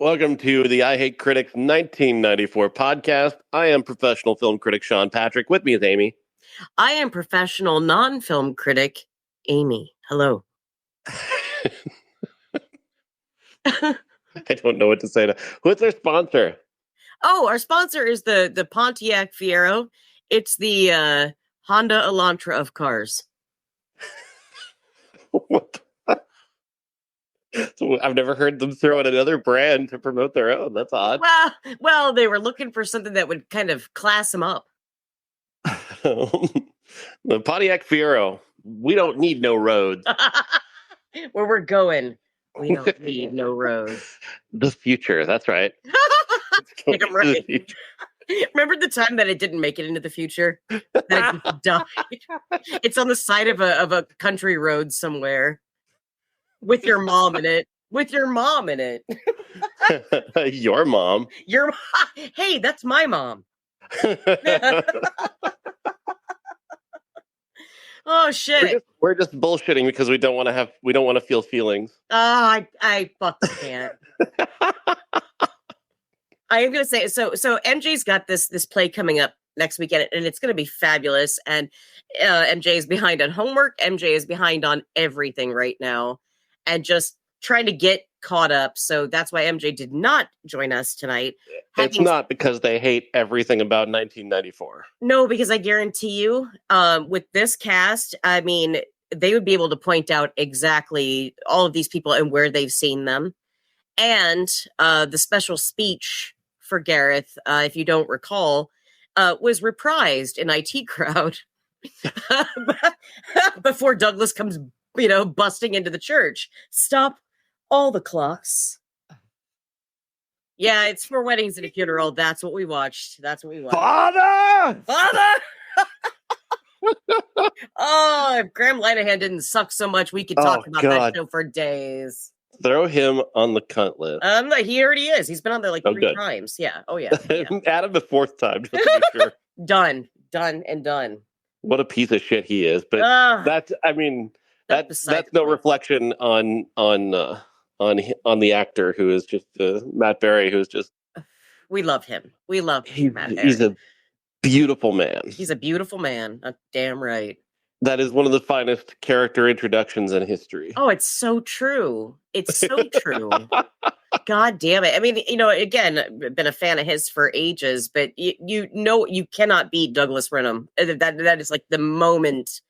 Welcome to the I Hate Critics 1994 podcast. I am professional film critic Sean Patrick. With me is Amy. I am professional non-film critic Amy. Hello. I don't know what to say. Who's our sponsor? Oh, our sponsor is the Pontiac Fiero. It's the Honda Elantra of cars. What? So I've never heard them throw in another brand to promote their own. That's odd. Well, they were looking for something that would kind of class them up. The Pontiac Fiero. We don't need no roads. Where we're going, we don't need no roads. The future. That's right. Take 'em right. Remember the time that it didn't make it into the future? That it just died? It's on the side of a country road somewhere. With your mom in it. Your mom. Hey, that's my mom. Oh shit. We're just bullshitting because we don't want to feel feelings. Oh, I fucking can't. I am gonna say so MJ's got this play coming up next weekend, and it's gonna be fabulous. And MJ is behind on homework. MJ is behind on everything right now. And just trying to get caught up. So that's why MJ did not join us tonight. It's not because they hate everything about 1994. No, because I guarantee you, with this cast, I mean, they would be able to point out exactly all of these people and where they've seen them. And the special speech for Gareth, if you don't recall, was reprised in IT Crowd before Douglas comes busting into the church. Stop all the clocks. Yeah, it's for weddings and a funeral. That's what we watched. Father! Oh, if Graham Linehan didn't suck so much, we could talk about that show for days. Throw him on the cunt list. He already is. He's been on there like 3 times. Yeah. Oh, yeah. Add him the 4th time, just to be sure. Done. What a piece of shit he is. But that's no reflection on the actor who is just Matt Berry, who's just. We love him. He's a beautiful man. He's a beautiful man. Damn right. That is one of the finest character introductions in history. Oh, it's so true. God damn it. I mean, again, been a fan of his for ages, but you cannot beat Douglas Renham. That is like the moment.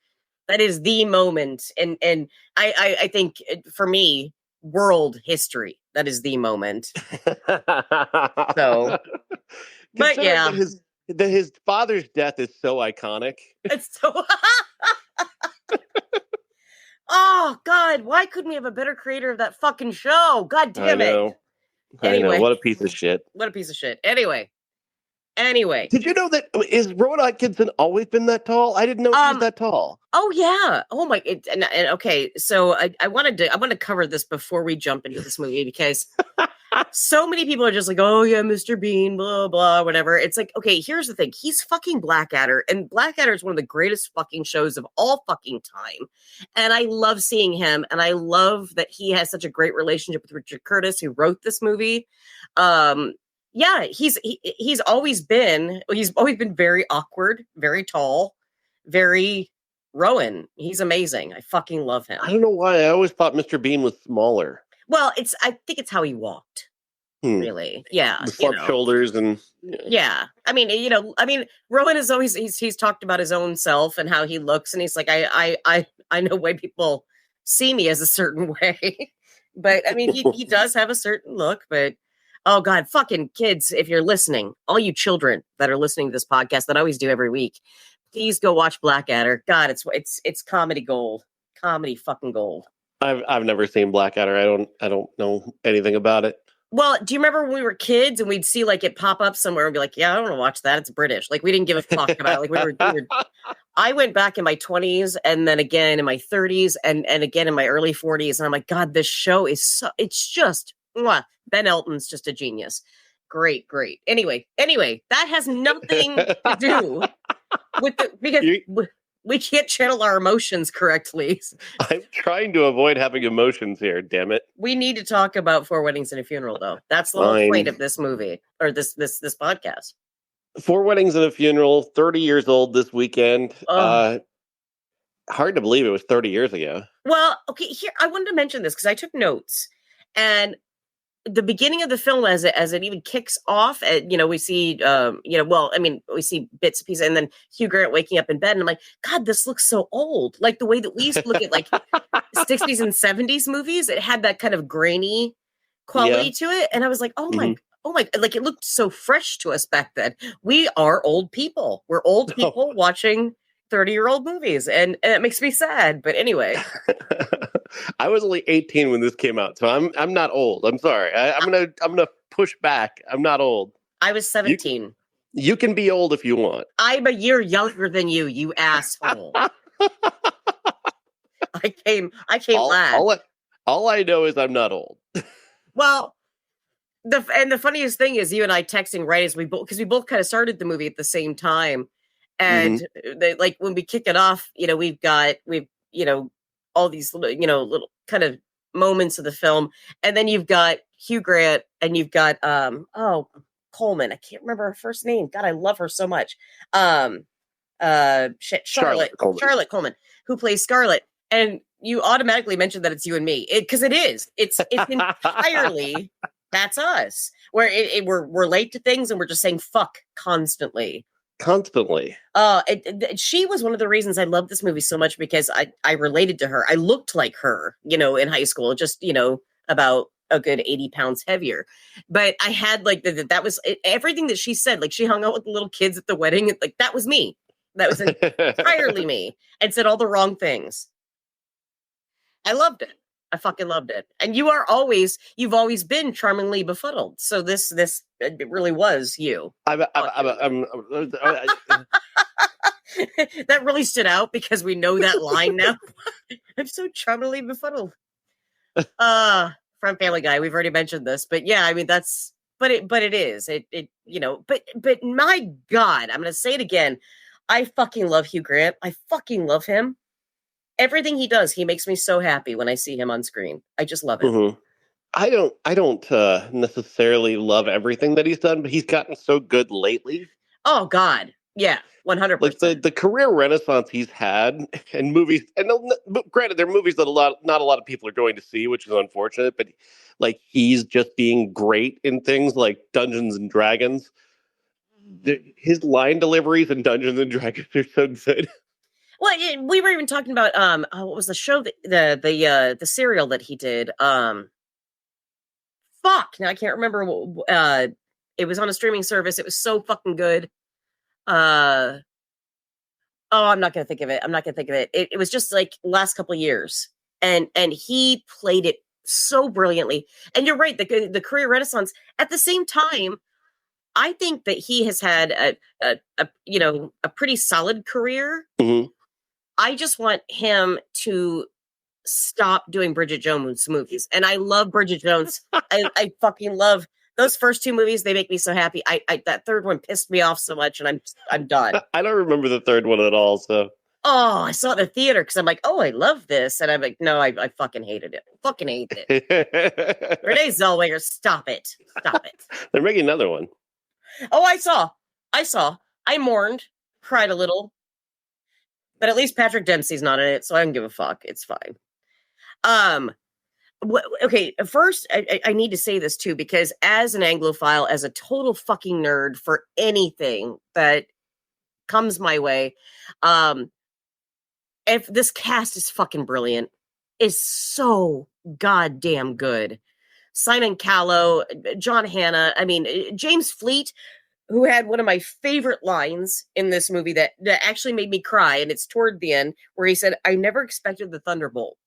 That is the moment. And I think for me, world history, that is the moment. So, but yeah. His father's death is so iconic. It's so. Oh God! Why couldn't we have a better creator of that fucking show? God damn it! Anyway, I know. What a piece of shit. Anyway. Did you know that is Rowan Atkinson always been that tall? I didn't know he was that tall. Oh yeah. Oh my. And okay. So I want to cover this before we jump into this movie because so many people are just like, oh yeah, Mr. Bean, blah blah, whatever. It's like, okay, here's the thing. He's fucking Blackadder, and Blackadder is one of the greatest fucking shows of all fucking time. And I love seeing him, and I love that he has such a great relationship with Richard Curtis, who wrote this movie. Yeah, he's always been very awkward, very tall, very Rowan. He's amazing. I fucking love him. I don't know why. I always thought Mr. Bean was smaller. Well, I think it's how he walked. Really. Yeah. The slump shoulders and yeah. I mean, Rowan is always he's talked about his own self and how he looks, and he's like, I know why people see me as a certain way. But I mean, he does have a certain look, but oh God, fucking kids, if you're listening, all you children that are listening to this podcast that I always do every week, please go watch Blackadder. God, it's comedy gold. Comedy fucking gold. I've never seen Blackadder. I don't know anything about it. Well, do you remember when we were kids and we'd see like it pop up somewhere and be like, yeah, I don't want to watch that. It's British. Like we didn't give a fuck about it. Like I went back in my 20s and then again in my 30s and again in my early 40s. And I'm like, God, this show is it's just Ben Elton's just a genius. Great. Anyway, that has nothing to do with We can't channel our emotions correctly. I'm trying to avoid having emotions here, damn it. We need to talk about 4 Weddings and a Funeral, though. That's the whole point of this movie, or this podcast. 4 Weddings and a Funeral, 30 years old this weekend. Hard to believe it was 30 years ago. Well, okay, here, I wanted to mention this because I took notes. And the beginning of the film, as it even kicks off, we see, we see bits and pieces, and then Hugh Grant waking up in bed, and I'm like, God, this looks so old. Like the way that we used to look at like 60s and 70s movies, it had that kind of grainy quality to it, and I was like, oh my, like it looked so fresh to us back then. We are old people. We're old people watching 30-year-old movies, and it makes me sad. But anyway. I was only 18 when this came out, so I'm not old. I'm sorry. I'm gonna push back. I'm not old. I was 17. You can be old if you want. I'm a year younger than you, you asshole. I came last. All I know is I'm not old. Well, the funniest thing is you and I texting right as we both kind of started the movie at the same time, and like when we kick it off, we've all these little kind of moments of the film, and then you've got Hugh Grant and you've got Coleman. I can't remember her first name. God, I love her so much. Charlotte Coleman, who plays Scarlett, and you automatically mentioned that it's you and me because it is. It's entirely that's us. Where we're late to things and we're just saying fuck constantly. She was one of the reasons I loved this movie so much because I related to her. I looked like her, in high school, just, about a good 80 pounds heavier. But I had like that was everything that she said. Like she hung out with the little kids at the wedding. Like that was me. That was entirely me, and said all the wrong things. I loved it. I fucking loved it. And you've always been charmingly befuddled. So this it really was you. That really stood out because we know that line now. I'm so charmingly befuddled. From Family Guy, we've already mentioned this, but yeah, I mean but it is. But my God, I'm gonna say it again. I fucking love Hugh Grant. I fucking love him. Everything he does, he makes me so happy when I see him on screen. I just love it. Mm-hmm. I don't necessarily love everything that he's done, but he's gotten so good lately. Oh God, yeah, 100%. Like the career renaissance he's had in movies, and granted, they're movies that not a lot of people are going to see, which is unfortunate. But like he's just being great in things like Dungeons and Dragons. His line deliveries in Dungeons and Dragons are so good. Well, we were even talking about what was the show that the serial that he did? Fuck, now I can't remember. It was on a streaming service. It was so fucking good. I'm not gonna think of it. It was just like last couple of years, and he played it so brilliantly. And you're right, the career renaissance. At the same time, I think that he has had a pretty solid career. Mm-hmm. I just want him to stop doing Bridget Jones movies. And I love Bridget Jones. I fucking love those first 2 movies. They make me so happy. That third one pissed me off so much, and I'm done. I don't remember the third one at all. So I saw it in the theater because I'm like, oh, I love this, and I'm like, no, I fucking hated it. Fucking hated it. Renee Zellweger, stop it. They're making another one. Oh, I saw. I mourned, cried a little. But at least Patrick Dempsey's not in it, so I don't give a fuck. It's fine. Okay, first, I need to say this too, because as an Anglophile, as a total fucking nerd for anything that comes my way, if this cast is fucking brilliant, is so goddamn good. Simon Callow, John Hannah, I mean, James Fleet, who had one of my favorite lines in this movie that actually made me cry, and it's toward the end, where he said, I never expected the Thunderbolt.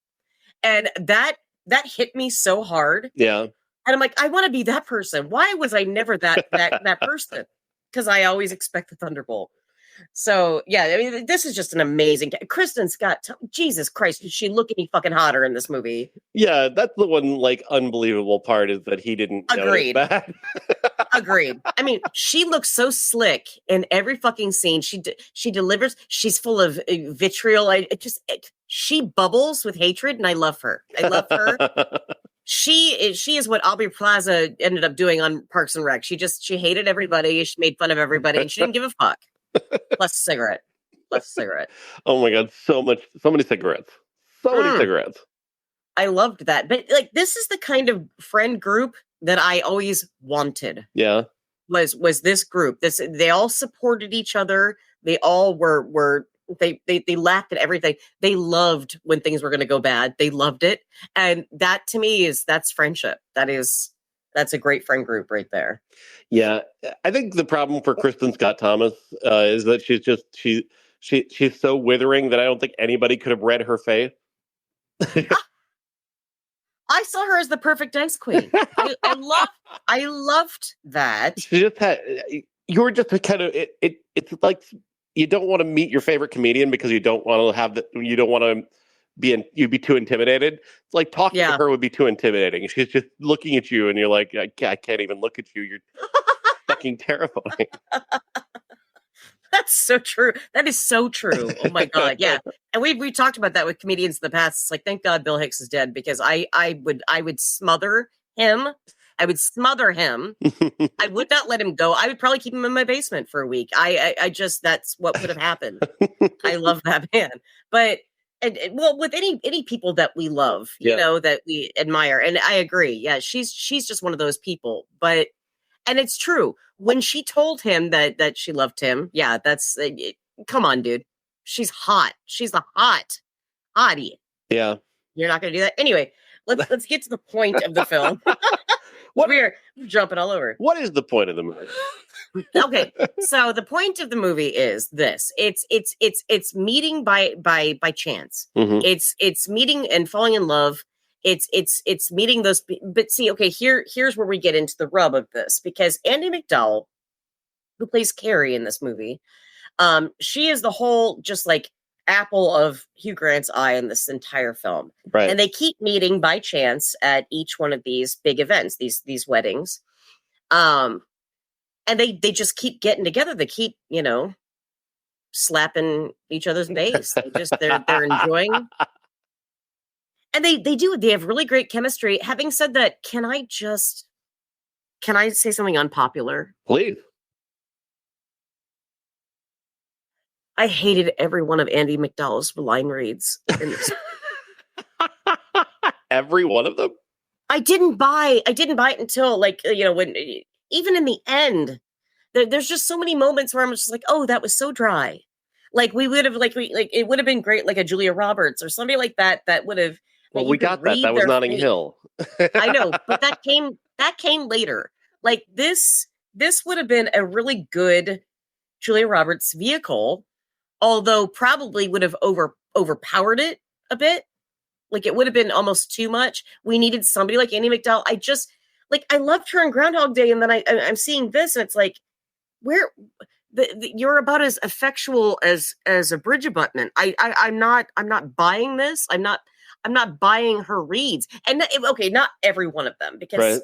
And that hit me so hard. Yeah. And I'm like, I want to be that person. Why was I never that person? Because I always expect the Thunderbolt. So, yeah, I mean, this is just an amazing... Kristen Scott, Jesus Christ, did she look any fucking hotter in this movie? Yeah, that's the one, like, unbelievable part is that he didn't Agreed. notice that. Agreed. I mean, she looks so slick in every fucking scene. She delivers. She's full of vitriol. She bubbles with hatred, and I love her. I love her. She is what Aubrey Plaza ended up doing on Parks and Rec. She hated everybody. She made fun of everybody, and she didn't give a fuck. Plus a cigarette. Oh my God, so many cigarettes. So many cigarettes. I loved that. But like, this is the kind of friend group that I always wanted. Yeah. Was this group. They all supported each other. They all were they laughed at everything. They loved when things were going to go bad. They loved it. And that to me that's friendship. That's a great friend group right there. Yeah. I think the problem for Kristen Scott Thomas is that she's so withering that I don't think anybody could have read her face. I saw her as the perfect ice queen. I loved that. She just had. You were just kind of. It's like you don't want to meet your favorite comedian because you don't want to have you don't want to be. You'd be too intimidated. It's like talking to her would be too intimidating. She's just looking at you, and you're like, I can't even look at you. You're fucking terrifying. That's so true. That is so true. Oh my God. Yeah. And we talked about that with comedians in the past. It's like, thank God Bill Hicks is dead, because I would smother him. I would smother him. I would not let him go. I would probably keep him in my basement for a week. I just, that's what would have happened. I love that man. But well, with any people that we love, you know, that we admire. And I agree. Yeah. She's just one of those people, and it's true. When she told him that she loved him, yeah, that's come on, dude. She's hot. She's a hottie. Yeah, you're not going to do that anyway. Let's get to the point of the film. We're jumping all over. What is the point of the movie? Okay, so the point of the movie is this: it's meeting by chance. Mm-hmm. It's meeting and falling in love. It's meeting those, but see, okay, here's where we get into the rub of this, because Andie MacDowell, who plays Carrie in this movie, she is the whole just like apple of Hugh Grant's eye in this entire film. Right. And they keep meeting by chance at each one of these big events, these weddings. And they just keep getting together. They keep, slapping each other's face. They're enjoying. And they have really great chemistry. Having said that, can I say something unpopular? Please. I hated every one of Andie MacDowell's line reads in this. Every one of them? I didn't buy it until when even in the end, there's just so many moments where I'm just like, oh, that was so dry. Like we would have it would have been great, like a Julia Roberts or somebody like that would have. Well, we got that. That was Notting Hill. I know, but that came later. Like this would have been a really good Julia Roberts vehicle, although probably would have overpowered it a bit. Like it would have been almost too much. We needed somebody like Andie MacDowell. I loved her in Groundhog Day, and then I'm seeing this, and it's like, where you're about as effectual as a Bridge abutment. I'm not buying this. I'm not buying her reads. And okay, not every one of them, because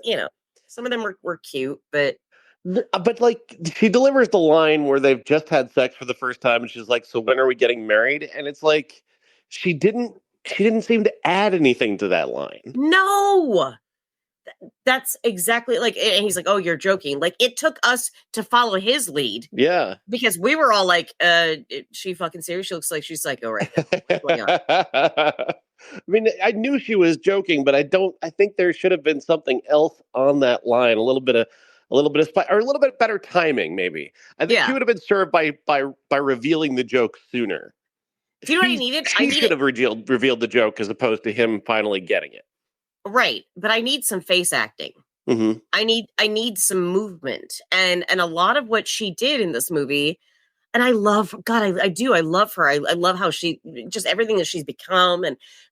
some of them were cute, but like she delivers the line where they've just had sex for the first time, and she's like, "So when are we getting married?" And it's like she didn't seem to add anything to that line. No. That's exactly and he's like, "Oh, you're joking." Like it took us to follow his lead. Yeah. Because we were all like, is she fucking serious? She looks like she's psycho right now. What's going on? I mean, I knew she was joking, but I think there should have been something else on that line, a little bit of or a little bit better timing, maybe. I think she would have been served by revealing the joke sooner. Do you know what I needed? She should have revealed the joke as opposed to him finally getting it. Right, but I need some face acting. Mm-hmm. I need some movement, and a lot of what she did in this movie. And I love, God, I do. I love her. I love how she, just everything that she's become.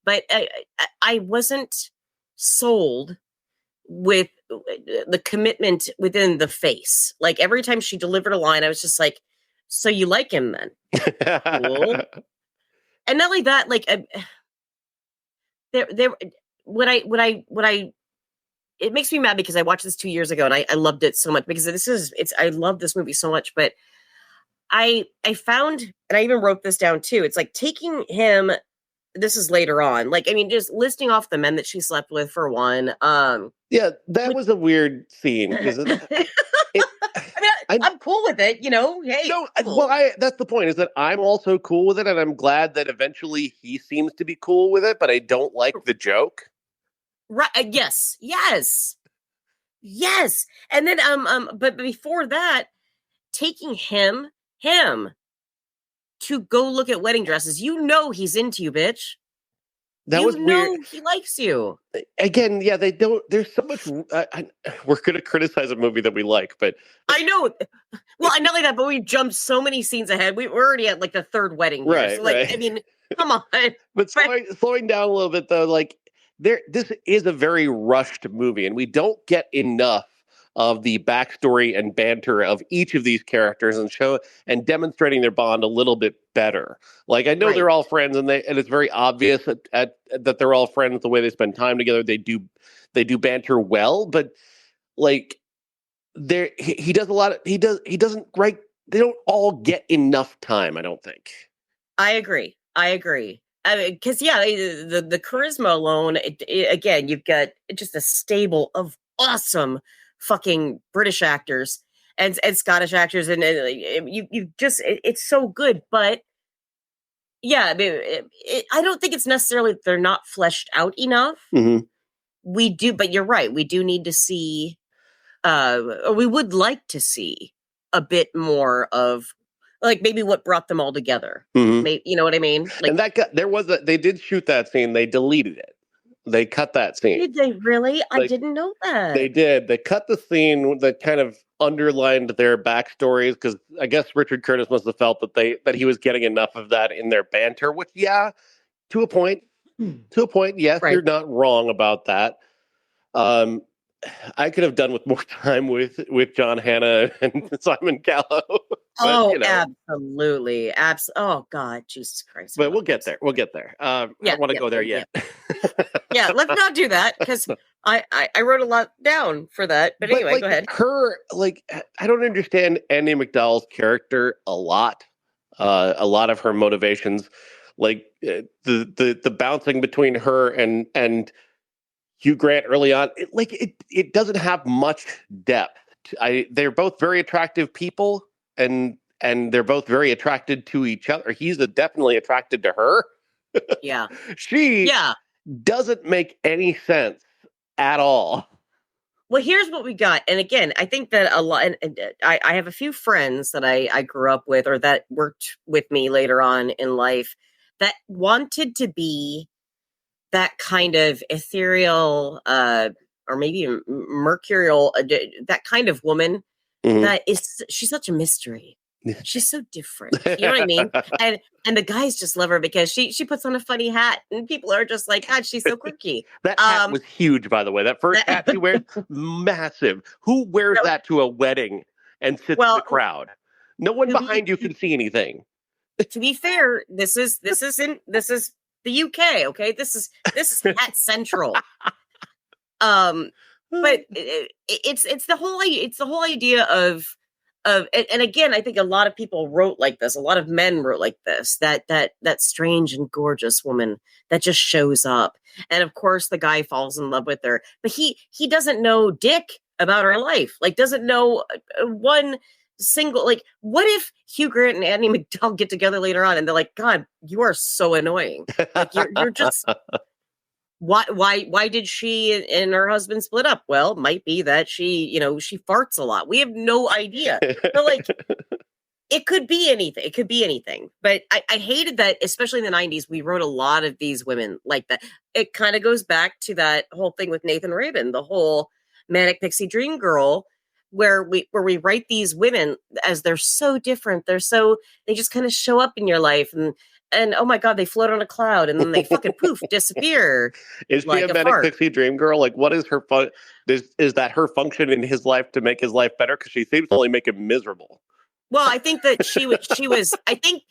But I wasn't sold with the commitment within the face. Like every time she delivered a line, I was just like, so you like him then? Cool. And not only that, like what I it makes me mad because I watched this 2 years ago and I loved it so much because I love this movie so much, but I found, and I even wrote this down too, it's like taking him, this is later on, like, I mean, just listing off the men that she slept with for one. Yeah, that was a weird scene because I'm cool with it, hey. No, cool. well, that's the point, is that I'm also cool with it, and I'm glad that eventually he seems to be cool with it, but I don't like the joke. Right. Yes. And then, but before that, taking him to go look at wedding dresses, he's into you, bitch. That was weird. He likes you. Again, yeah, they don't. There's so much. We're going to criticize a movie that we like, but I know. Well, not like that, but we jumped so many scenes ahead. We're already at like the third wedding, here. Right? So, like, right. I mean, come on. But slowing down a little bit, though, like this is a very rushed movie, and we don't get enough of the backstory and banter of each of these characters and demonstrating their bond a little bit better. Like, I know they're all friends, and it's very obvious that they're all friends the way they spend time together. They do banter well, but like he does a lot of he doesn't write. They don't all get enough time, I don't think. I agree. I mean, because the charisma alone, again, you've got just a stable of awesome fucking British actors and Scottish actors, and you just it's so good. But yeah, I mean, I don't think it's necessarily that they're not fleshed out enough. Mm-hmm. We do, but you're right. We do need to see, or we would like to see a bit more of, like, maybe what brought them all together. Mm-hmm. Maybe, you know what I mean? Like, and they did shoot that scene. They deleted it. They cut that scene. Did they really? I didn't know that. They did. They cut the scene that kind of underlined their backstories, because I guess Richard Curtis must have felt that he was getting enough of that in their banter, which, yeah, to a point, yes, right. You're not wrong about that. I could have done with more time with John Hannah and Simon Callow. Absolutely. Oh, God, Jesus Christ. But we'll get there. I don't want to go there yet. Yeah, let's not do that, because I wrote a lot down for that. But anyway, like, go ahead. I don't understand Andie MacDowell's character a lot. A lot of her motivations, like the bouncing between her and Hugh Grant early on, it doesn't have much depth. They're both very attractive people, and they're both very attracted to each other. He's definitely attracted to her. Yeah. She doesn't make any sense at all. Well, here's what we got. And again, I think that a lot, and I have a few friends that I grew up with, or that worked with me later on in life, that wanted to be that kind of ethereal, or maybe mercurial, that kind of woman. Mm-hmm. She's such a mystery. She's so different. You know what I mean? And the guys just love her because she puts on a funny hat, and people are just like, God, she's so quirky. That hat was huge, by the way. That first hat she wears, massive. Who wears that to a wedding and sits in the crowd? No one behind you can see anything. To be fair, this is the UK, okay? This is Hat Central. But it's the whole idea of and again, I think a lot of people wrote like this. A lot of men wrote like this. That strange and gorgeous woman that just shows up, and of course the guy falls in love with her, but he doesn't know dick about her life. Like, doesn't know one single, like, what if Hugh Grant and Andie MacDowell get together later on and they're like, God, you are so annoying. Like, you're just why did she and her husband split up? Well, might be that she farts a lot. We have no idea. But like, it could be anything. It could be anything. But I hated that, especially in the 90s, we wrote a lot of these women like that. It kind of goes back to that whole thing with Nathan Rabin, the whole Manic Pixie Dream Girl, where we write these women as they're so different. They just kind of show up in your life, and oh my God, they float on a cloud, and then they fucking poof, disappear. Is she a Manic Pixie Dream Girl? Like, what is her fun? Is that her function in his life to make his life better? Because she seems to only make him miserable. Well, I think that she was. I think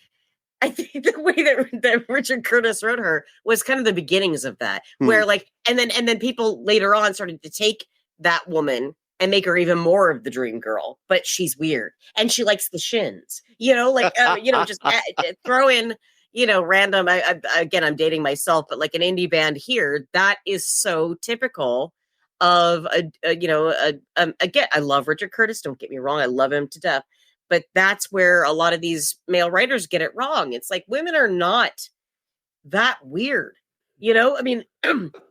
the way that Richard Curtis wrote her was kind of the beginnings of that, where like, and then people later on started to take that woman and make her even more of the dream girl, but she's weird and she likes the shins, just throw in, random. Again, I'm dating myself, but like an indie band here, that is so typical of again, I love Richard Curtis. Don't get me wrong. I love him to death, but that's where a lot of these male writers get it wrong. It's like women are not that weird, I mean,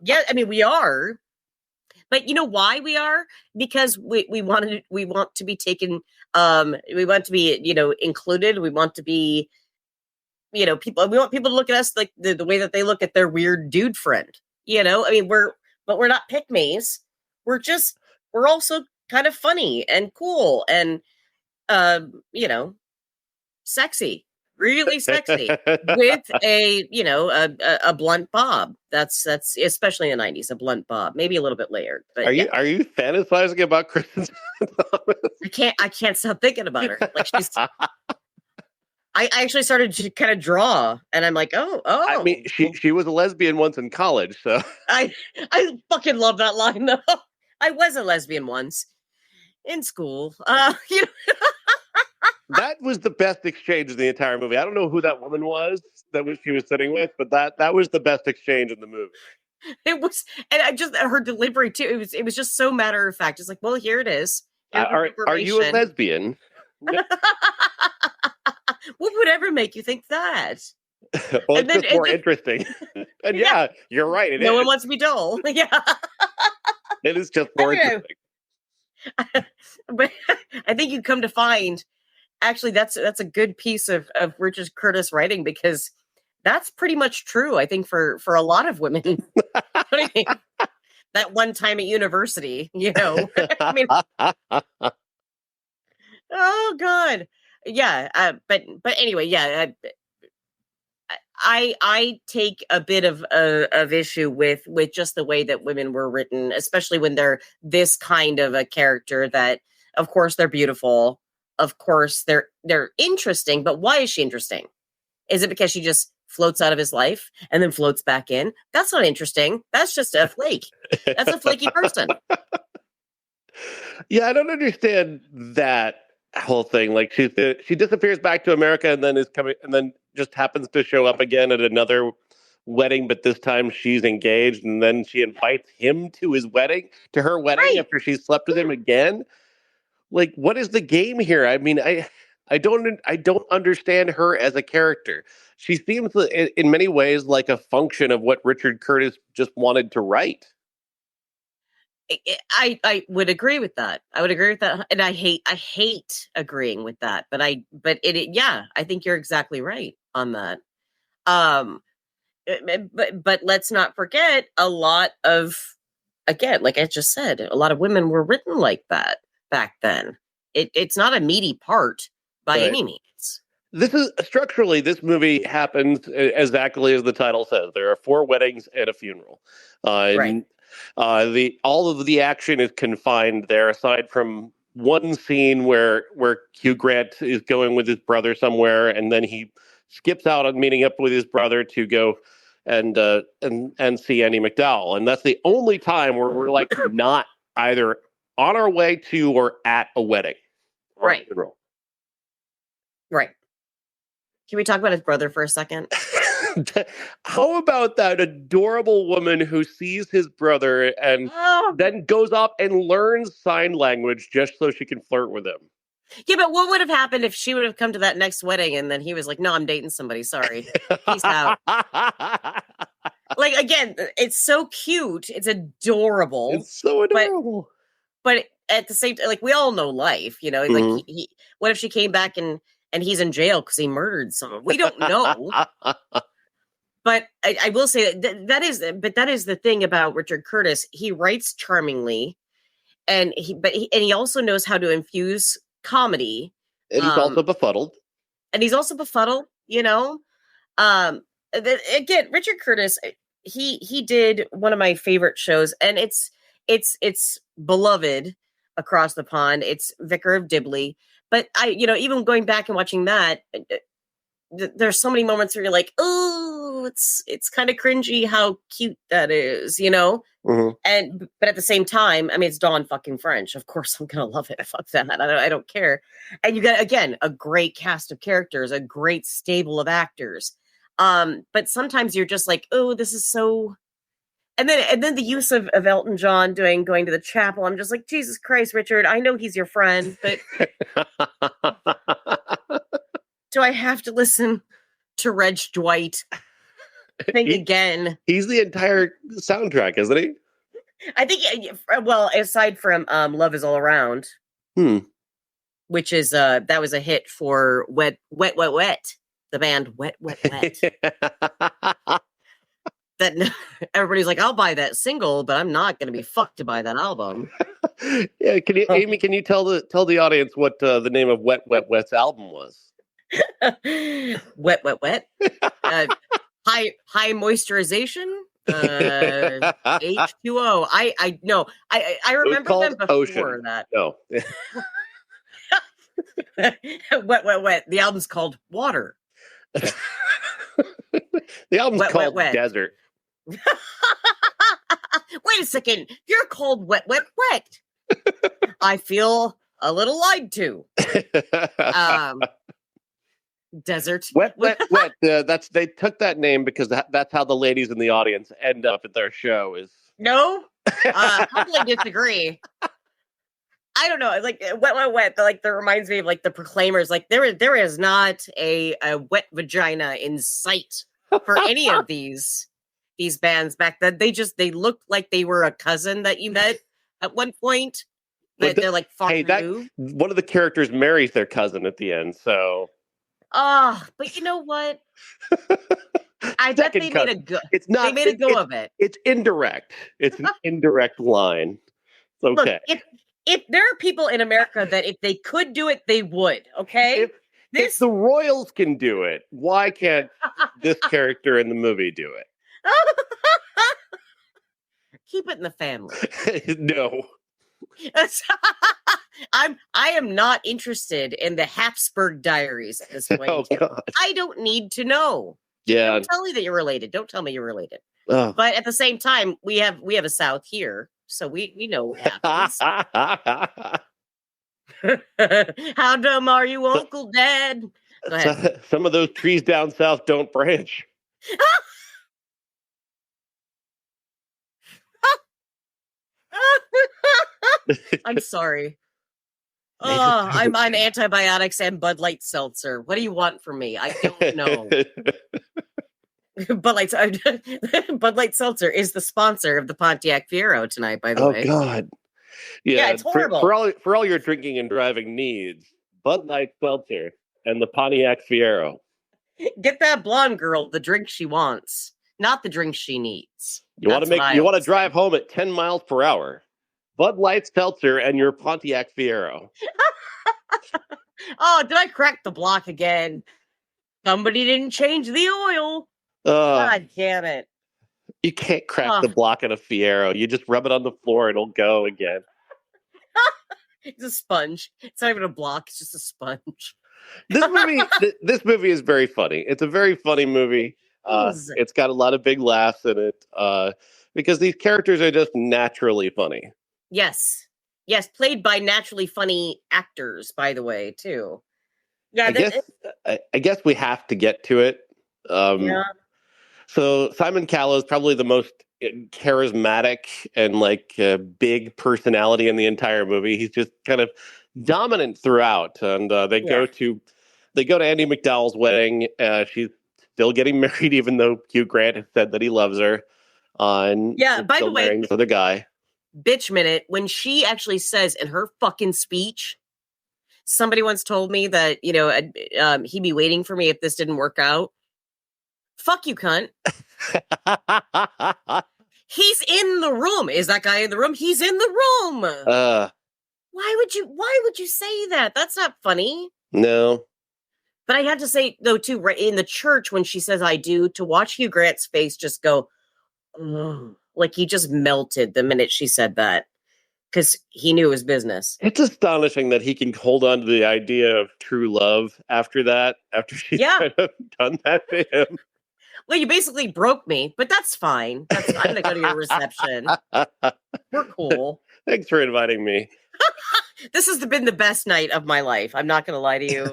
yeah, I mean, we are, but you know why we are? Because we want to be taken, we want to be, included. We want to be, we want people to look at us like the way that they look at their weird dude friend, I mean, we're not pick-me's. We're also kind of funny and cool and, sexy. Really sexy with a blunt bob. That's especially in the 90s, a blunt bob, maybe a little bit layered. But are you fantasizing about Kristen Thomas? I can't stop thinking about her. Like I actually started to kind of draw, and I'm like, oh. I mean, she was a lesbian once in college, so I fucking love that line though. I was a lesbian once in school. That was the best exchange of the entire movie. I don't know who that woman was she was sitting with, but that was the best exchange in the movie. It was, and I just her delivery too. It was just so matter of fact. It's like, well, here it is. Are you a lesbian? What would ever make you think that? Well, it's just more interesting. And yeah, you're right. No one wants to be dull. Yeah, it is just more interesting. But I think you come to find. Actually, that's a good piece of Richard Curtis writing, because that's pretty much true, I think, for a lot of women. I mean, that one time at university, I mean, oh God, yeah. But anyway, yeah. I take a bit of issue with just the way that women were written, especially when they're this kind of a character. That, of course, they're beautiful. Of course, they're interesting, but why is she interesting? Is it because she just floats out of his life and then floats back in? That's not interesting. That's just a flake. That's a flaky person. Yeah, I don't understand that whole thing. Like she disappears back to America and then is coming, and then just happens to show up again at another wedding, but this time she's engaged, and then she invites him to her wedding right after she slept with him again. Like, what is the game here? I mean, I don't understand her as a character. She seems in many ways like a function of what Richard Curtis just wanted to write. I would agree with that. I would agree with that, and I hate agreeing with that. But I think you're exactly right on that. But let's not forget, a lot of, again, like I just said, a lot of women were written like that back then. It's not a meaty part by any means. This movie happens exactly as the title says. There are 4 weddings and a funeral. Right. All of the action is confined there, aside from one scene where Hugh Grant is going with his brother somewhere, and then he skips out on meeting up with his brother to go and see Andie MacDowell, and that's the only time where we're like not either on our way to or at a wedding, right? Right. Can we talk about his brother for a second? How about that adorable woman who sees his brother and then goes off and learns sign language just so she can flirt with him? Yeah, but what would have happened if she would have come to that next wedding and then he was like, no, I'm dating somebody. Sorry. Peace out. Like, again, it's so cute. It's adorable. It's so adorable. But at the same time, like, we all know life, like what if she came back and he's in jail because he murdered someone? We don't know. But I will say that is the thing about Richard Curtis. He writes charmingly, and he also knows how to infuse comedy. And he's also befuddled. Again, Richard Curtis, he did one of my favorite shows, and it's beloved across the pond. It's Vicar of Dibley. But even going back and watching that, there's so many moments where you're like, oh, oh, it's kind of cringy how cute that is, you know? Mm-hmm. But at the same time, I mean, it's Dawn fucking French. Of course, I'm gonna love it. Fuck that. I don't care. And you got again a great cast of characters, a great stable of actors. But sometimes you're just like, oh, this is so. And then the use of Elton John going to the chapel. I'm just like, Jesus Christ, Richard. I know he's your friend, but do I have to listen to Reg Dwight? Think again. He's the entire soundtrack, isn't he? I think, well, aside from Love Is All Around, which is that was a hit for Wet, the band Wet, that everybody's like, I'll buy that single, but I'm not going to be fucked to buy that album. Yeah, Amy? Can you tell the audience what the name of Wet's album was? Wet. High moisturization. H2O. I know. I remember them before Ocean. that. No. Wet. The album's called Water. The album's called Wet. Desert. Wait a second. You're called Wet. I feel a little lied to. Desert. Wet. They took that name because that's how the ladies in the audience end up at their show. Is no, totally disagree. I don't know, like wet. Like that reminds me of like the Proclaimers. Like there is not a wet vagina in sight for any of these bands back then. They looked like they were a cousin that you met at one point. But they're like far removed. One of the characters marries their cousin at the end. So. But you know what? I bet they made a go. It's not. They made a go of it. It's indirect. It's an indirect line. It's okay. Look, if there are people in America that if they could do it, they would. Okay. If the Royals can do it, why can't this character in the movie do it? Keep it in the family. No. I am not interested in the Habsburg Diaries at this point. Oh, God. I don't need to know. Yeah. Don't tell me that you're related. Don't tell me you're related. Oh. But at the same time, we have a South here, so we know what happens. How dumb are you, Uncle Dad? Go ahead. Some of those trees down south don't branch. I'm sorry. I'm on antibiotics and Bud Light Seltzer. What do you want from me? I don't know. Bud Light Seltzer is the sponsor of the Pontiac Fiero tonight, by the way. Oh, God. Yeah, it's horrible. For all your drinking and driving needs, Bud Light Seltzer and the Pontiac Fiero. Get that blonde girl the drink she wants, not the drink she needs. You want to drive home at 10 miles per hour. Bud Light Seltzer and your Pontiac Fiero. Oh, did I crack the block again? Somebody didn't change the oil. God damn it. You can't crack the block in a Fiero. You just rub it on the floor and it'll go again. It's a sponge. It's not even a block. It's just a sponge. This movie is very funny. It's a very funny movie. It's got a lot of big laughs in it because these characters are just naturally funny. Yes, played by naturally funny actors, by the way, too. Yeah, I guess we have to get to it. Yeah. So Simon Cowell is probably the most charismatic and big personality in the entire movie. He's just kind of dominant throughout, and they go to Andie MacDowell's wedding. She's still getting married, even though Hugh Grant has said that he loves her. By the way, this other guy. Bitch minute, when she actually says in her fucking speech, somebody once told me that, he'd be waiting for me if this didn't work out. Fuck you, cunt. He's in the room. Is that guy in the room? He's in the room. Why would you say that? That's not funny. No. But I have to say, though, too, right in the church, when she says I do, to watch Hugh Grant's face just go, ugh. Like he just melted the minute she said that because he knew his business. It's astonishing that he can hold on to the idea of true love after that, after she's kind of done that to him. Well, you basically broke me, but that's fine. I'm going to go to your reception. We're cool. Thanks for inviting me. This has been the best night of my life. I'm not going to lie to you.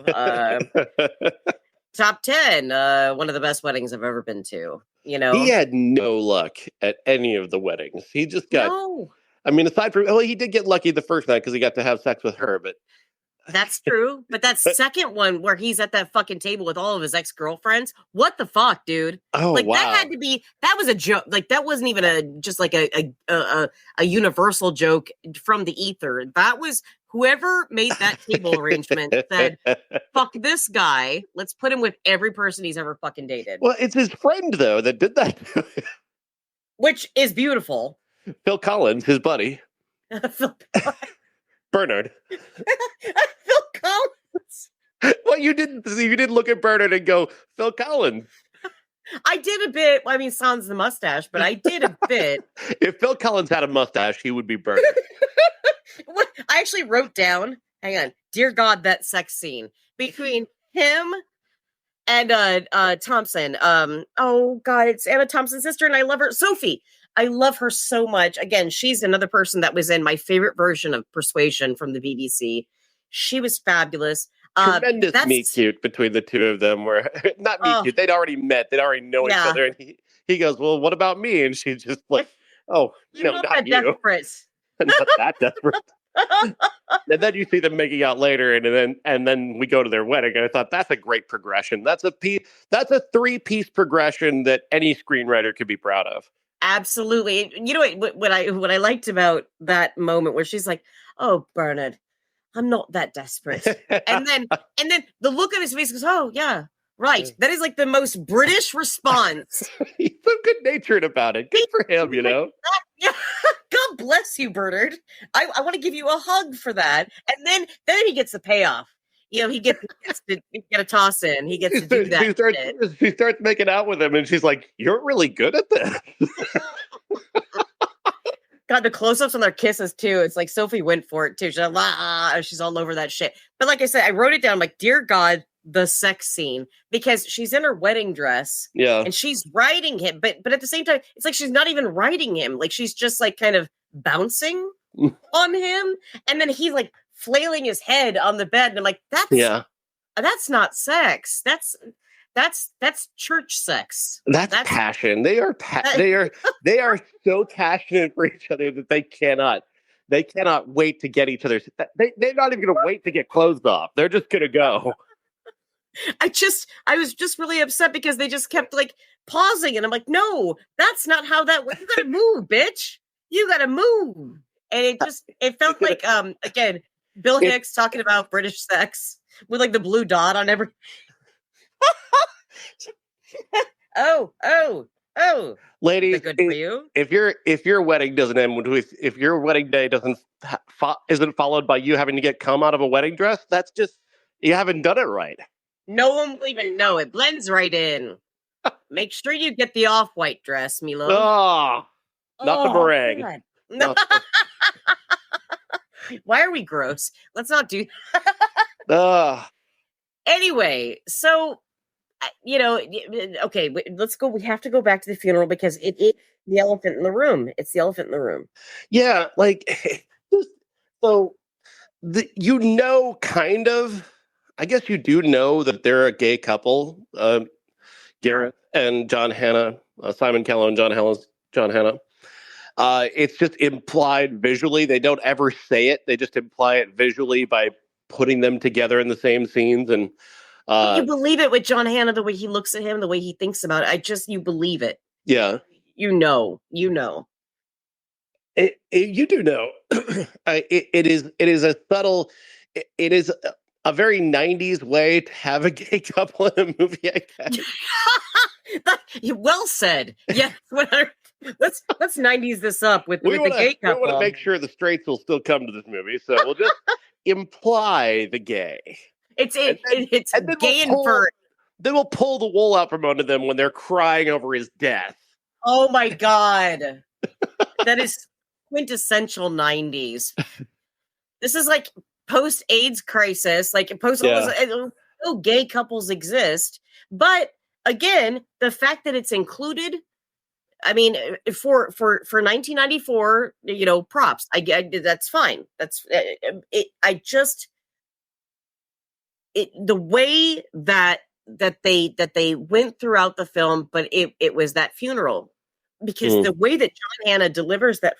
Top 10, one of the best weddings I've ever been to. You know, he had no luck at any of the weddings. He just got. No. I mean, aside from, well, he did get lucky the first night because he got to have sex with her, but. That's true. But that second one where he's at that fucking table with all of his ex-girlfriends, what the fuck, dude? Oh, like wow. that was a joke. Like that wasn't even a universal joke from the ether. That was whoever made that table arrangement said, fuck this guy. Let's put him with every person he's ever fucking dated. Well, it's his friend, though, that did that. Which is beautiful. Phil Collins, his buddy. Bernard. Phil Collins. Well, you didn't look at Bernard and go, Phil Collins. I did a bit. I mean, sans the mustache, but I did a bit. If Phil Collins had a mustache, he would be Bernard. I actually wrote down, hang on, dear God, that sex scene between him and Thompson. Oh God, it's Emma Thompson's sister, and I love her. Sophie. I love her so much. Again, she's another person that was in my favorite version of Persuasion from the BBC. She was fabulous. Tremendous meet cute between the two of them. Where not meet cute, they'd already met, they'd already know each other. And he goes, "Well, what about me?" And she's just like, "Oh, no, not you. Desperate. Not that desperate." And then you see them making out later, and then we go to their wedding. And I thought that's a great progression. That's a 3-piece progression that any screenwriter could be proud of. Absolutely. You know what I liked about that moment where she's like, "Oh, Bernard, I'm not that desperate." and then the look on his face goes, "Oh, yeah, right." That is like the most British response. He's so good natured about it. Good for him, you know. Yeah. God bless you, Bernard. I want to give you a hug for that. And then he gets the payoff. You know, he gets to get a toss in. He gets to do that. She starts making out with him, and she's like, "You're really good at this." God, the close-ups on their kisses too. It's like Sophie went for it too. She's all over that shit. But like I said, I wrote it down. I'm like, dear God, the sex scene, because she's in her wedding dress, and she's riding him. But at the same time, it's like she's not even riding him. Like she's just like kind of bouncing on him, and then he's like flailing his head on the bed, and I'm like, that's not sex. That's church sex. That's passion. They are they are so passionate for each other that they cannot wait to get each other. They're not even going to wait to get clothes off. They're just going to go. I was just really upset because they just kept like pausing, and I'm like, no, that's not how that works. You got to move, bitch. You got to move. And it felt like again, Bill Hicks talking about British sex with like the blue dot on every. Oh, ladies, good for you. If your wedding doesn't end with, if your wedding day isn't followed by you having to get cum out of a wedding dress, that's just, you haven't done it right. No one will even know. It blends right in. Make sure you get the off-white dress, Milo. Not the meringue. No. Why are we gross? Let's not do Anyway, so okay, let's go. We have to go back to the funeral because it's the elephant in the room. It's the elephant in the room. Yeah, like so kind of. I guess you do know that they're a gay couple, Gareth and John Hannah, Simon Callow and John Hannah. It's just implied visually. They don't ever say it. They just imply it visually by putting them together in the same scenes. And you believe it with John Hannah, the way he looks at him, the way he thinks about it. You believe it. Yeah. You know. You do know. It is a subtle. It is a very 90s way to have a gay couple in a movie, I guess. Well said. Yeah. Let's 90s this up with the gay couple. We want to make sure the straights will still come to this movie, so we'll just imply the gay. It's gay and fur. Then we'll pull the wool out from under them when they're crying over his death. Oh my God. That is quintessential 90s. This is like post-AIDS crisis, like gay couples exist, but again, the fact that it's included, I mean, for 1994, props. That's fine. That's it. The way that they went throughout the film, but it was that funeral, because the way that John Hannah delivers that,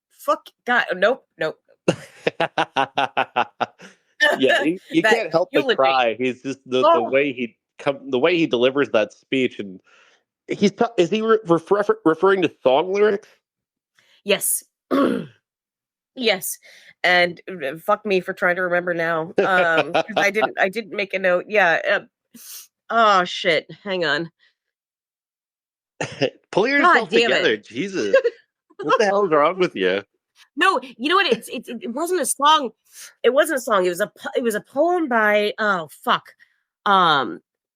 fuck God, nope. Yeah, you can't help but cry. He's just the way he delivers that speech, and is he referring to song lyrics? Yes. Yes. And fuck me for trying to remember now. I didn't make a note. Yeah. Oh shit. Hang on. Pull yourself together. Jesus. What the hell is wrong with you? No, you know what? It wasn't a song. It wasn't a song. It was a poem by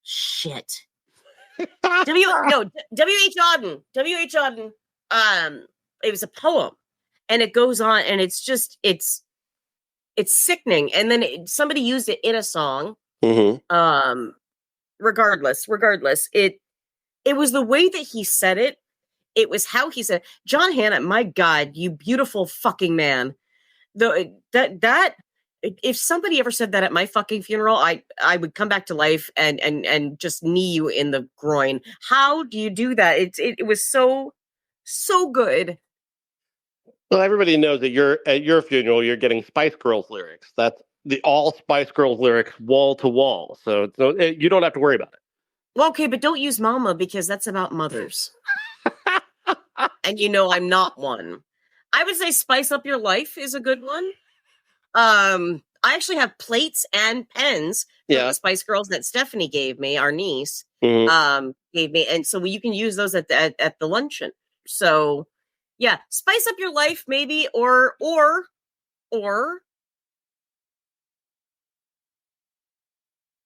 shit. W.H. Auden. W.H. Auden. It was a poem, and it goes on, and it's sickening. And then somebody used it in a song. Mm-hmm. Regardless, it was the way that he said it. It was how he said, John Hannah, my God, you beautiful fucking man. That if somebody ever said that at my fucking funeral, I would come back to life and just knee you in the groin. How do you do that? It was so good. Well, everybody knows that at your funeral, you're getting Spice Girls lyrics. That's all Spice Girls lyrics, wall to wall. So you don't have to worry about it. Well, okay, but don't use mama, because that's about mothers. And I'm not one. I would say Spice Up Your Life is a good one. I actually have plates and pens from the Spice Girls that Stephanie gave me, our niece, gave me. And so you can use those at the luncheon. So yeah, Spice Up Your Life maybe, or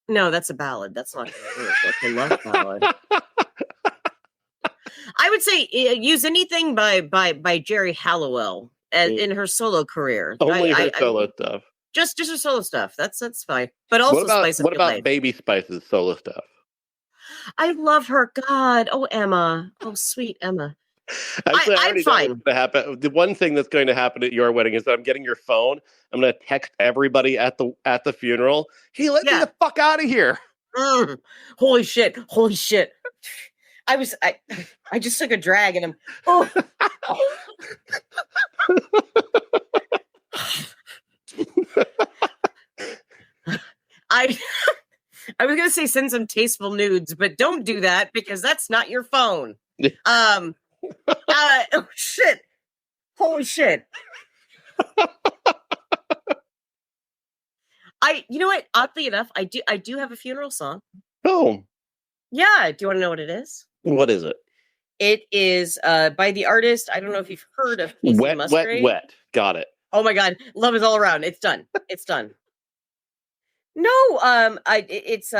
no, that's a ballad. That's not that's a love ballad. I would say use anything by Jerry Halliwell in her solo career. Only her solo stuff. Just her solo stuff. That's fine. But also what about Baby Spice's solo stuff? I love her. God. Oh, Emma. Oh, sweet Emma. I'm fine. The one thing that's going to happen at your wedding is that I'm getting your phone. I'm going to text everybody at the funeral. Hey, let me the fuck out of here. Holy shit. I just took a drag and I'm I was gonna say send some tasteful nudes, but don't do that, because that's not your phone. Oh shit. Holy shit. You know what? Oddly enough, I do have a funeral song. Oh. Yeah. Do you want to know what it is? What is it? It is by the artist. I don't know if you've heard of Casey Musgrave. Wet. Got it. Oh my God. Love is all around. It's done. No, it's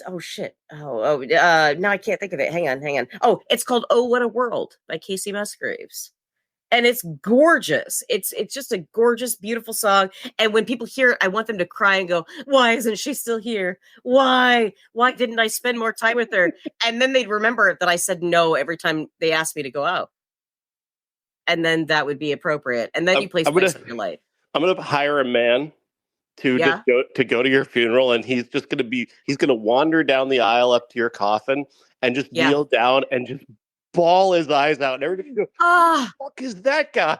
oh shit. Now I can't think of it. Hang on. Oh, it's called Oh What a World by Casey Musgraves. And it's gorgeous. It's just a gorgeous, beautiful song. And when people hear it, I want them to cry and go, why isn't she still here? Why didn't I spend more time with her? And then they'd remember that I said no every time they asked me to go out. And then that would be appropriate. And then you play Spice Up Your Life. I'm going to hire a man to just go to your funeral, and he's going to wander down the aisle up to your coffin and just kneel down and just bawl his eyes out, and everybody goes, "What the fuck is that guy?"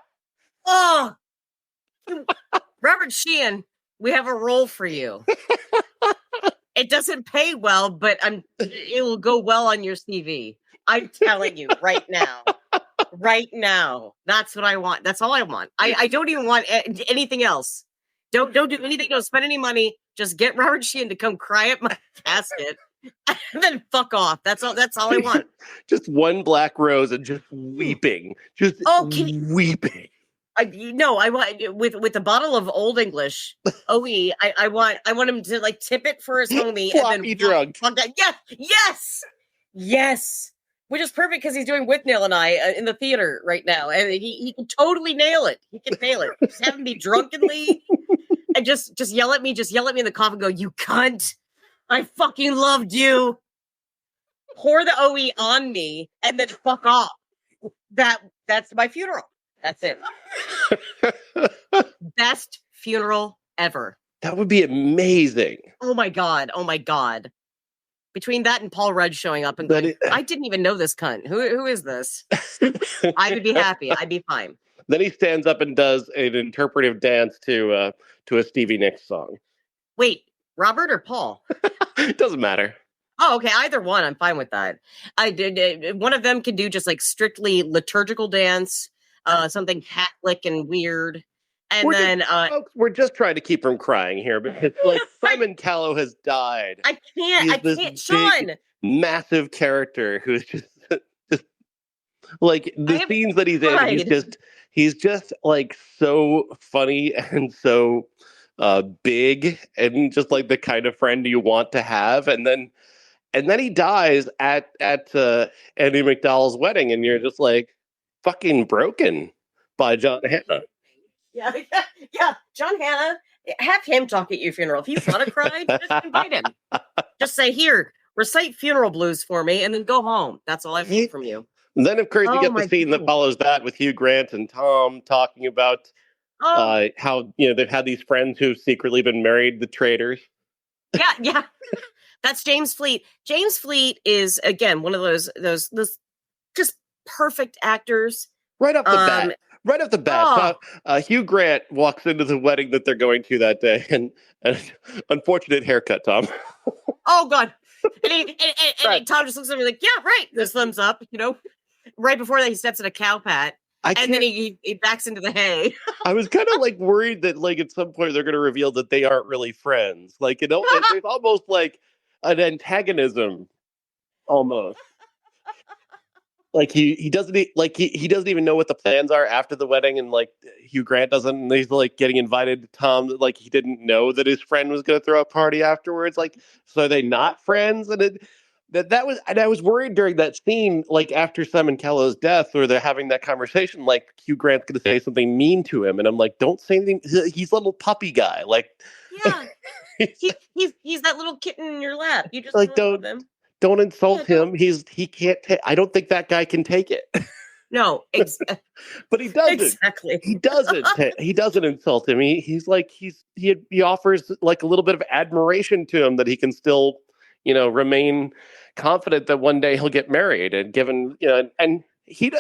Oh, Robert Sheehan, we have a role for you. It doesn't pay well, but it will go well on your CV. I'm telling you right now. Right now. That's what I want. That's all I want. I don't even want anything else. Don't do anything. Don't spend any money. Just get Robert Sheehan to come cry at my casket. And then fuck off. That's all I want. Just one black rose and just weeping. Weeping. I want with a bottle of Old English. I want him to like tip it for his homie and then drunk. Yes. Which is perfect because he's doing With Neil and I in the theater right now, and he can totally nail it. He can nail it. Just have him be drunkenly and just yell at me. Just yell at me in the coffin. Go, you cunt! I fucking loved you. pour the OE on me and then fuck off. That's my funeral. That's it. Best funeral ever. That would be amazing. Oh my god. Between that and Paul Rudd showing up and going, I didn't even know this cunt. Who is this? I would be happy. I'd be fine. Then he stands up and does an interpretive dance to a Stevie Nicks song. Wait, Robert or Paul? It doesn't matter. Oh, okay. Either one. I'm fine with that. I did. One of them can do just like strictly liturgical dance, something Catholic and weird. And folks, we're just trying to keep from crying here because like Simon Callow has died. I can't, Sean. Massive character who's just like the scenes that he's in. He's just like so funny and so big and just like the kind of friend you want to have. And then he dies at Andie MacDowell's wedding, and you're just like fucking broken by John Hannah. Yeah. John Hannah, have him talk at your funeral. If you want to cry, just invite him. Just say, here, recite funeral blues for me, and then go home. That's all I need from you. And then, of course, you get the scene that follows that with Hugh Grant and Tom talking about how they've had these friends who've secretly been married, the traitors. Yeah. That's James Fleet. James Fleet is, again, one of those just perfect actors. Right off the bat. Hugh Grant walks into the wedding that they're going to that day, and unfortunate haircut, Tom. Oh, God. And Tom just looks at me like, yeah, right. This thumbs up, right before that he steps in a cow pat. And then he backs into the hay. I was kind of like worried that like at some point they're going to reveal that they aren't really friends. Like, there's almost like an antagonism almost. Like he doesn't even know what the plans are after the wedding, and like Hugh Grant doesn't. And he's like getting invited to Tom. Like he didn't know that his friend was going to throw a party afterwards. Like, so are they not friends? And I was worried during that scene, like after Simon Callow's death, where they're having that conversation, like Hugh Grant's going to say something mean to him, and I'm like, don't say anything. He's a little puppy guy. Like, yeah, he's that little kitten in your lap. You just like don't insult him. He can't. I don't think that guy can take it. No, but he doesn't. Exactly. He doesn't. He doesn't insult him. He offers like a little bit of admiration to him that he can still, remain confident that one day he'll get married. And given, and